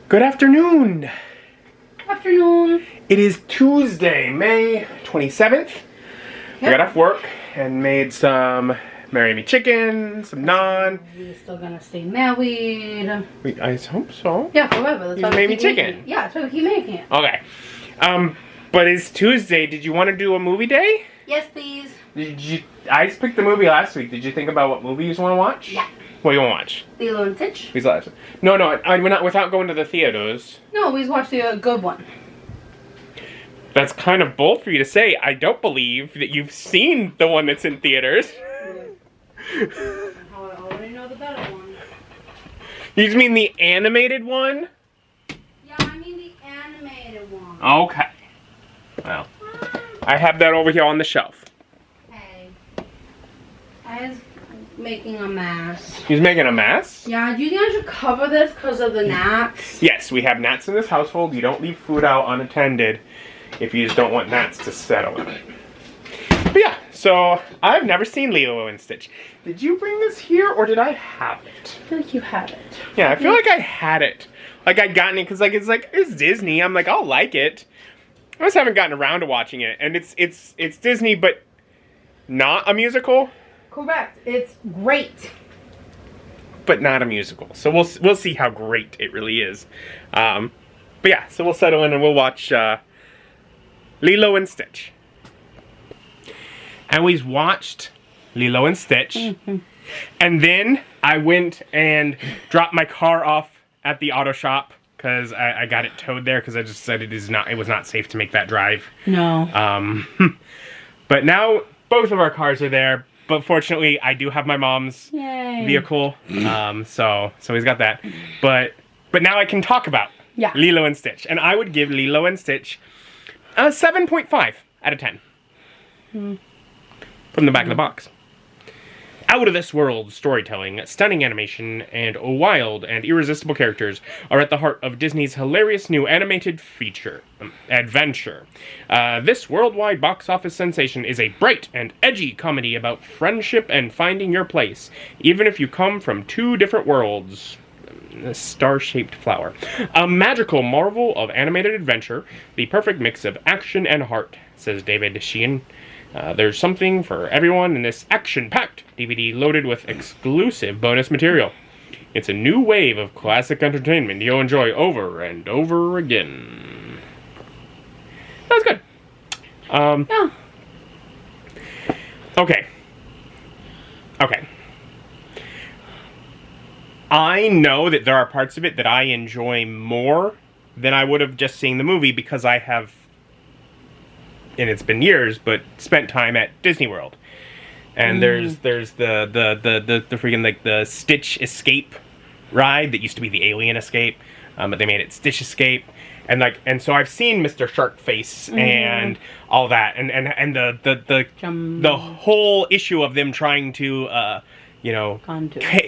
Good afternoon. Afternoon. It is Tuesday, May 27th. I got off work and made some marry me chicken, some naan. We're still gonna stay married. I hope so. Yeah, forever. That's You why made we me keep chicken. making it. Yeah, that's why we keep making it. Okay. But it's Tuesday. Did you want to do a movie day? Yes, please. I picked the movie last week. Did you think about what movie you want to watch? Yeah. What do you want to watch? Lilo and Stitch. No, we're not, without going to the theaters. No, we just watched the good one. That's kind of bold for you to say. I don't believe that you've seen the one that's in theaters. I already know the better one. You mean the animated one? Yeah, I mean the animated one. Okay. Well, I have that over here on the shelf. Hey. I was making a mess. He's making a mess? Yeah, do you think I should cover this because of the gnats? Yes, we have gnats in this household. You don't leave food out unattended if you just don't want gnats to settle in it. But yeah, so I've never seen Lilo and Stitch. Did you bring this here or did I have it? I feel like you had it. Yeah, I feel like I had it. Like I'd gotten it because it's Disney. I'm like, I'll like it. I just haven't gotten around to watching it. And it's Disney, but not a musical. Correct. It's great. But not a musical. So we'll see how great it really is. But yeah, so we'll settle in and we'll watch Lilo and Stitch. And we watched Lilo and Stitch. Mm-hmm. And then I went and dropped my car off at the auto shop because I got it towed there because I just said it was not safe to make that drive. No. But now both of our cars are there. But fortunately, I do have my mom's vehicle, so he's got that. But now I can talk about Lilo and Stitch, and I would give Lilo and Stitch a 7.5 out of 10 from the back of the box. Out of this world storytelling, stunning animation, and wild and irresistible characters are at the heart of Disney's hilarious new animated adventure. This worldwide box office sensation is a bright and edgy comedy about friendship and finding your place, even if you come from two different worlds. A star-shaped flower. A magical marvel of animated adventure, the perfect mix of action and heart, says David Sheehan. There's something for everyone in this action-packed DVD loaded with exclusive bonus material. It's a new wave of classic entertainment you'll enjoy over and over again. That was good. Yeah. Okay. I know that there are parts of it that I enjoy more than I would have just seen the movie because I have, and it's been years, but spent time at Disney World. And there's the freaking like the Stitch Escape ride that used to be the Alien Escape, but they made it Stitch Escape. And so I've seen Mr. Sharkface and all that, and the whole issue of them trying to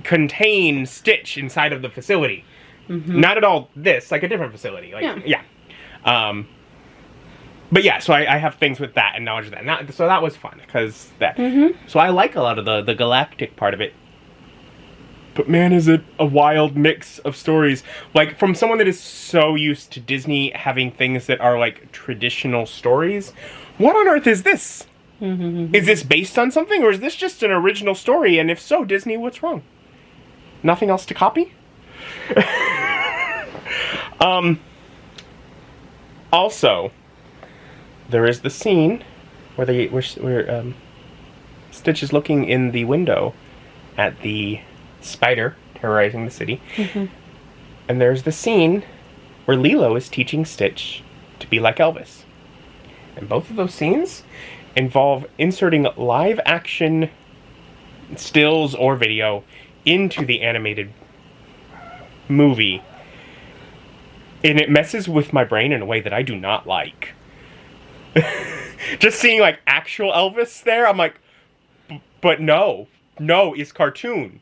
contain Stitch inside of the facility. Not at all this, like a different facility. But yeah, so I have things with that and knowledge of that. So that was fun, because that. So I like a lot of the galactic part of it. But man, is it a wild mix of stories. Like, from someone that is so used to Disney having things that are like traditional stories, what on earth is this? Is this based on something, or is this just an original story? And if so, Disney, what's wrong? Nothing else to copy? Also, there is the scene where Stitch is looking in the window at the spider terrorizing the city. And there's the scene where Lilo is teaching Stitch to be like Elvis. And both of those scenes involve inserting live action stills or video into the animated movie. And it messes with my brain in a way that I do not like. Just seeing like actual Elvis there, I'm like, but no, it's cartoon.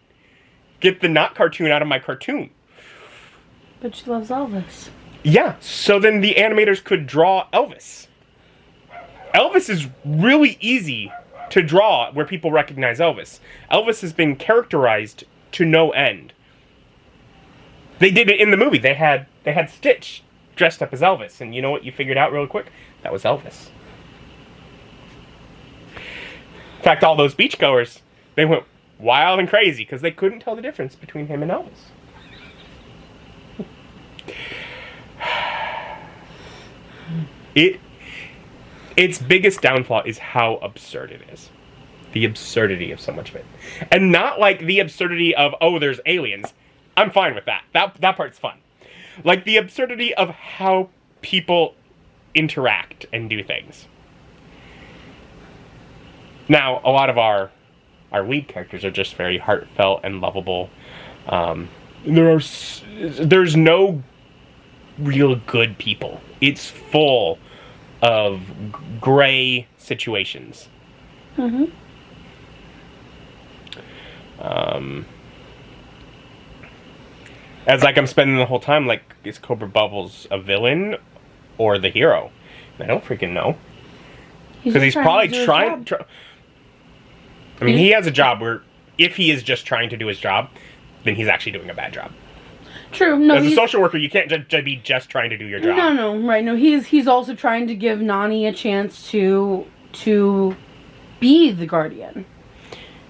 Get the not cartoon out of my cartoon. But she loves Elvis. Yeah, so then the animators could draw Elvis. Elvis is really easy to draw where people recognize Elvis. Elvis has been characterized to no end. They did it in the movie. They had Stitch dressed up as Elvis, and you know what you figured out real quick? That was Elvis. In fact, all those beachgoers, they went wild and crazy because they couldn't tell the difference between him and Elvis. Its biggest downfall is how absurd it is. The absurdity of so much of it. And not like the absurdity of, oh, there's aliens. I'm fine with that. That part's fun. Like the absurdity of how people interact and do things. Now, a lot of our lead characters are just very heartfelt and lovable. There's no real good people. It's full of gray situations. Mm-hmm. As like I'm spending the whole time like, is Cobra Bubbles a villain or the hero? I don't freaking know. Because he's probably trying. I mean, he has a job where if he is just trying to do his job, then he's actually doing a bad job. True. No, as a social worker, you can't be just trying to do your job. No, right. No, he's also trying to give Nani a chance to be the guardian.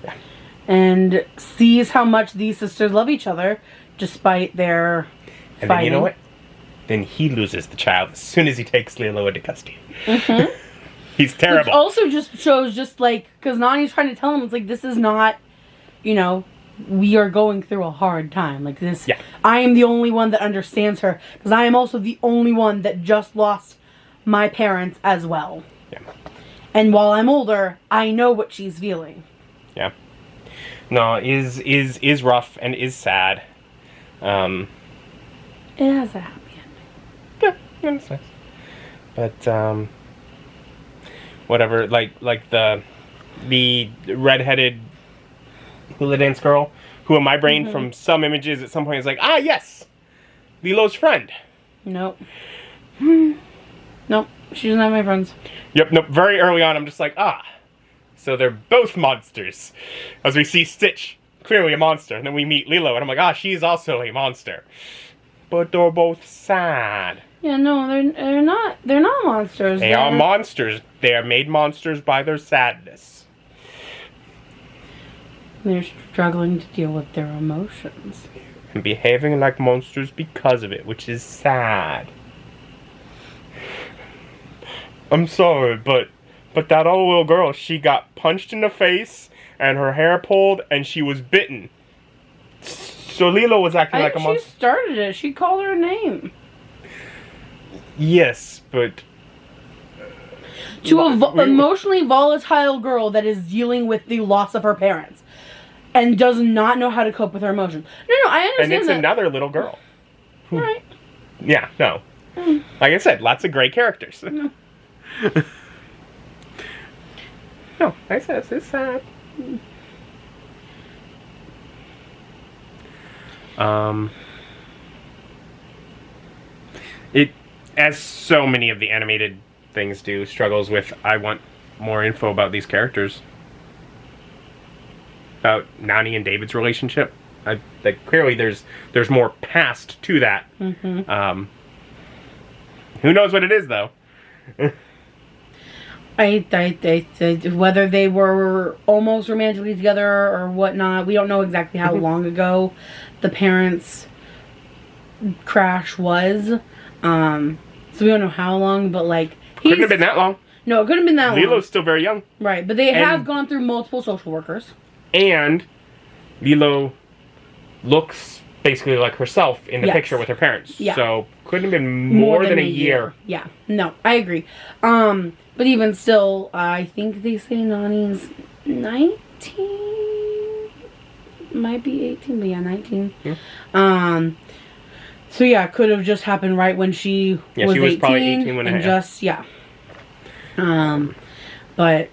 Yeah. And sees how much these sisters love each other, despite their and fighting. Then you know what? Then he loses the child as soon as he takes Lilo into custody. Mm-hmm. He's terrible. Which also just shows, because Nani's trying to tell him, it's like, this is not, we are going through a hard time. Like this, yeah. I am the only one that understands her, because I am also the only one that just lost my parents as well. Yeah. And while I'm older, I know what she's feeling. Yeah. No, is rough and is sad. It has a happy ending. Yeah, that's nice. But whatever, like the redheaded hula dance girl, who in my brain from some images at some point is like, ah yes, Lilo's friend. Nope. Nope. She doesn't have my friends. Yep. Nope. Very early on, I'm just like, so they're both monsters. As we see Stitch, clearly a monster, and then we meet Lilo, and I'm like, she's also a monster. But they're both sad. Yeah, no, they're not. They're not monsters. They are monsters. They are made monsters by their sadness. They're struggling to deal with their emotions. And behaving like monsters because of it, which is sad. I'm sorry, but that other little girl, she got punched in the face, and her hair pulled, and she was bitten. So Lilo was acting like a monster. She started it. She called her a name. Yes, but... To an emotionally volatile girl that is dealing with the loss of her parents. And does not know how to cope with her emotions. No, I understand. And it's another little girl. Right. Yeah, no. Like I said, lots of great characters. No. No, like I said, it's sad. It, as so many of the animated things do, struggles with, I want more info about these characters. About Nani and David's relationship. Clearly there's more past to that. Mm-hmm. Who knows what it is, though? Whether they were almost romantically together or whatnot, we don't know exactly how long ago the parents' crash was. So we don't know how long, but couldn't have been that long. No, it couldn't have been that long. Lilo's still very young. Right, but they have gone through multiple social workers. And Lilo looks basically like herself in the picture with her parents. Yeah. So couldn't have been more than a year. Yeah, no, I agree. But even still, I think they say Nani's 19. Might be 18, but yeah, 19. Yeah. So yeah, it could have just happened right when she was 18. Yeah, she was probably 18 when it happened. But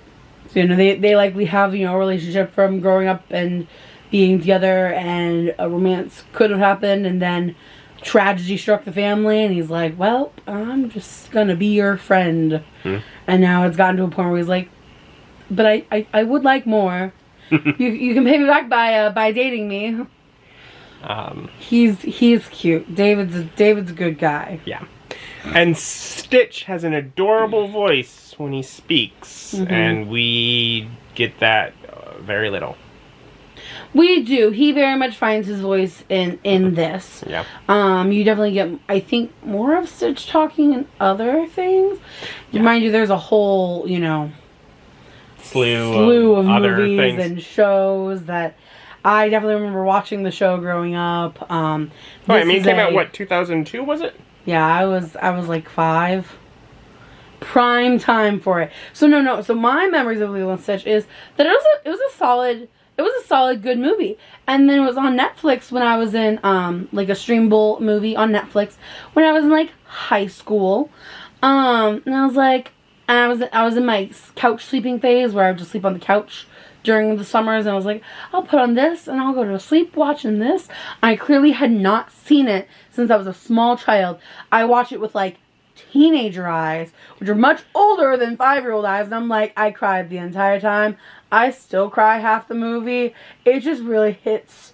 they likely have a relationship from growing up and being together, and a romance could have happened, and then tragedy struck the family, and he's like, well, I'm just gonna be your friend. And now it's gotten to a point where he's like, but I would like more. you can pay me back by dating me. He's cute. David's a good guy. Yeah. And Stitch has an adorable voice when he speaks, and we get that very little. We do. He very much finds his voice in this. Yeah. You definitely get, I think, more of Stitch talking in other things. Yeah. Mind you, there's a whole, slew of other movies things. and shows that I definitely remember watching the show growing up. It came out, what, 2002, was it? Yeah, I was like 5. Prime time for it. So no. So my memories of Lilo and Stitch is that it was a solid good movie. And then it was on Netflix when I was in like a streamable movie on Netflix when I was in like high school. And I was like, I was in my couch sleeping phase where I would just sleep on the couch during the summers, and I was like, I'll put on this and I'll go to sleep watching this. I clearly had not seen it since I was a small child. I watched it with like teenager eyes, which are much older than 5-year-old eyes, and I'm like, I cried the entire time. I still cry half the movie. It just really hits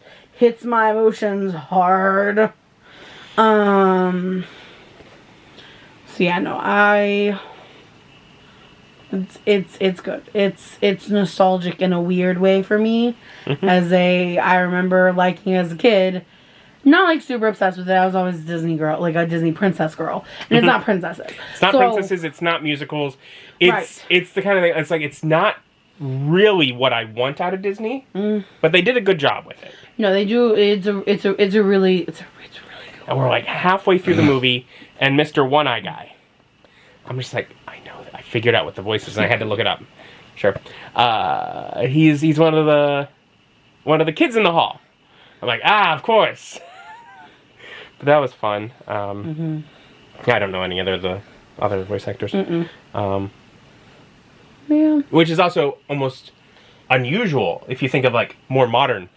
my emotions hard. So yeah, no, it's good. It's nostalgic in a weird way for me. I remember liking it as a kid. Not like super obsessed with it. I was always a Disney girl, like a Disney princess girl. And it's not princesses. It's not princesses, it's not musicals. It's the kind of thing, it's like, it's not really what I want out of Disney, but they did a good job with it. No, they do. It's a really good one. And we're like halfway through the movie, and Mr. One-Eye Guy, I'm just like, I know that. I figured out what the voice is, and I had to look it up. Sure. He's one of the kids in the hall. I'm like, of course. But that was fun. I don't know any the other voice actors. Yeah. Which is also almost unusual if you think of like more modern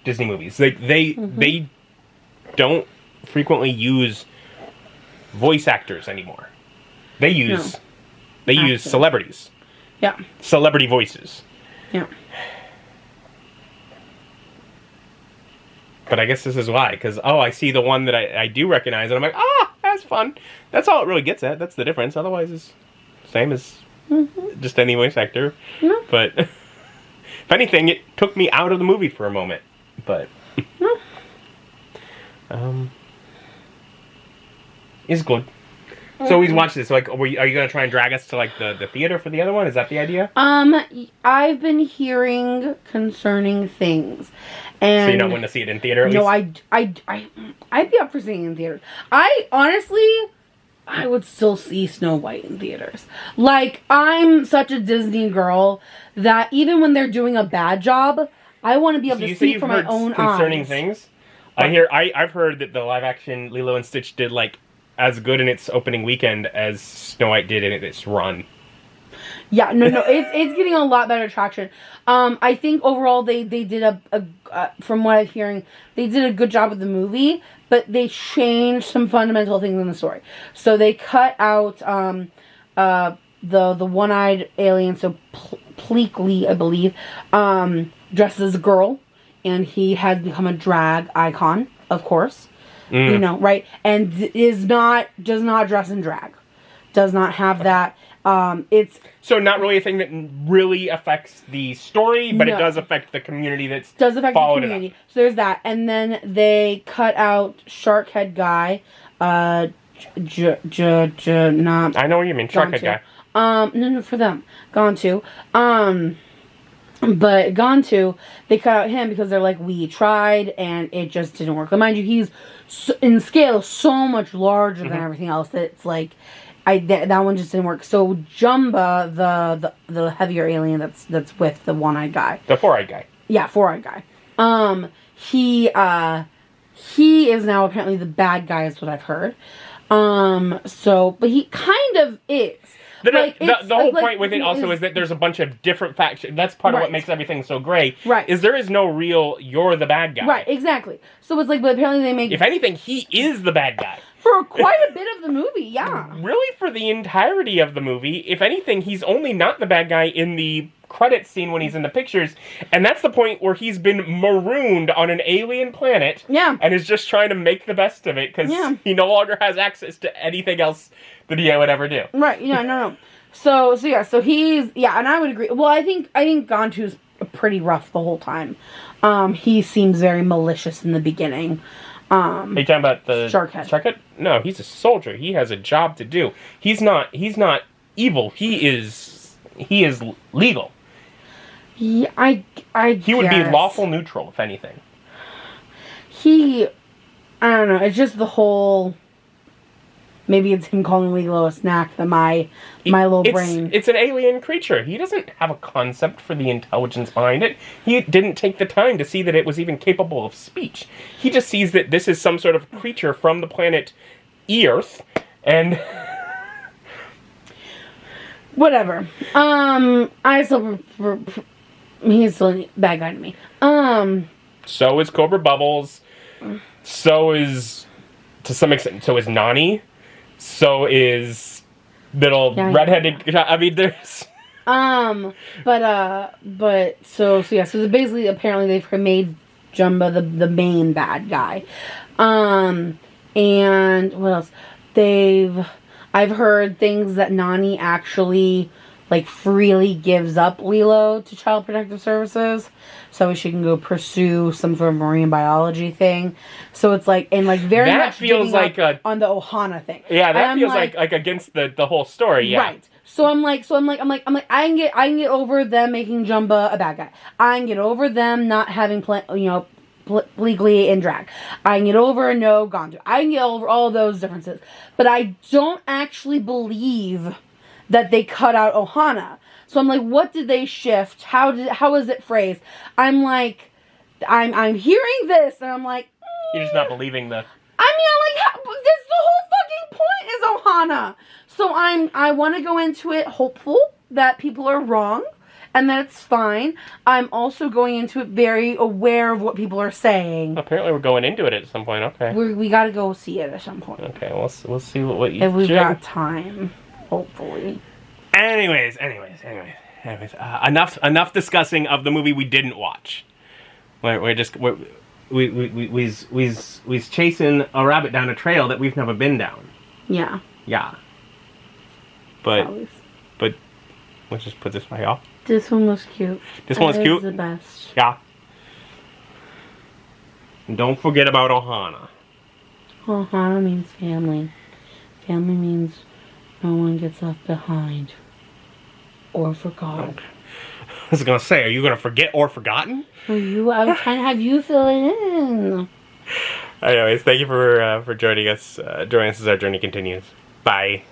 Disney movies. They don't frequently use voice actors anymore. They use celebrities. Yeah. Celebrity voices. Yeah. But I guess this is why, because I see the one that I do recognize, and I'm like, that's fun. That's all it really gets at. That's the difference. Otherwise, it's same as just any voice actor. No. But if anything, it took me out of the movie for a moment. But it's good. So we watched this. Like, are you going to try and drag us to like the theater for the other one? Is that the idea? I've been hearing concerning things, and so you're not wanting to see it in theater? At no, least? I'd be up for seeing it in theaters. I would still see Snow White in theaters. Like, I'm such a Disney girl that even when they're doing a bad job, I want to be able to see for my own concerning eyes. Things. I've heard that the live action Lilo and Stitch did like as good in its opening weekend as Snow White did in its run. Yeah, no, it's getting a lot better traction. I think overall they did from what I'm hearing, they did a good job with the movie, but they changed some fundamental things in the story. So they cut out the one-eyed alien, so Pleakley, I believe, dressed as a girl, and he has become a drag icon, of course. You know, right? And does not dress in drag. Does not have that. It's so not really a thing that really affects the story, but it does affect the community that's followed it up. So there's that, and then they cut out Sharkhead guy. Not. I know what you mean, Sharkhead guy. No, for them, Gone to. But Gone to, they cut out him because they're like, we tried and it just didn't work. But mind you, he's in scale so much larger than everything else that it's like, that one just didn't work. So Jumba, the heavier alien that's with the one-eyed guy, the four-eyed guy, yeah, four-eyed guy. He is now apparently the bad guy, is what I've heard. But he kind of is. The whole point with it also is that there's a bunch of different factions. That's part of what makes everything so great. Right. Is there is no real, you're the bad guy. Right, exactly. So it's like, but apparently they make... If anything, he is the bad guy. For quite a bit of the movie, yeah. Really, for the entirety of the movie, if anything, he's only not the bad guy in the credits scene when he's in the pictures, and that's the point where he's been marooned on an alien planet, Yeah. and is just trying to make the best of it because he no longer has access to anything else that he would ever do. Right? Yeah. No. So he's and I would agree. Well, I think Gantu's pretty rough the whole time. He seems very malicious in the beginning. Are you talking about the Sharkhead? No, he's a soldier. He has a job to do. He's not evil. He is legal. Yeah, he would be lawful neutral, if anything. I don't know. It's just the whole. Maybe it's him calling Lilo a snack. My little brain. It's an alien creature. He doesn't have a concept for the intelligence behind it. He didn't take the time to see that it was even capable of speech. He just sees that this is some sort of creature from the planet Earth, and. Whatever. I still. He's still a bad guy to me. So is Cobra Bubbles. So is, to some extent, so is Nani. So is little redheaded. I mean, there's. So basically, apparently they've made Jumba the main bad guy. And what else? I've heard things that Nani actually freely gives up Lilo to Child Protective Services so she can go pursue some sort of marine biology thing. So it's very that much feels like on the Ohana thing. Yeah, that feels like against the whole story. Yeah. Right. So I'm like, I can get over them making Jumba a bad guy. I can get over them not having legally in drag. I can get over no Gantu. I can get over all those differences. But I don't actually believe that they cut out Ohana. So I'm like, what did they shift? How is it phrased? I'm like, I'm hearing this, and I'm like, you're just not believing the. This the whole fucking point is Ohana. So I want to go into it hopeful that people are wrong, and that it's fine. I'm also going into it very aware of what people are saying. Apparently, we're going into it at some point. Okay. We got to go see it at some point. Okay, we'll see what you. If we've got time. Hopefully. Anyways. Enough discussing of the movie we didn't watch. We're chasing a rabbit down a trail that we've never been down. Yeah. Yeah. But let's just put this right off. This one was cute. This one's cute. The best. Yeah. And don't forget about Ohana. Ohana means family. Family means no one gets left behind. Or forgotten. Okay. I was gonna say, are you gonna forget or forgotten? I was trying to have you fill it in. Anyways, thank you for joining us. Join us as our journey continues. Bye.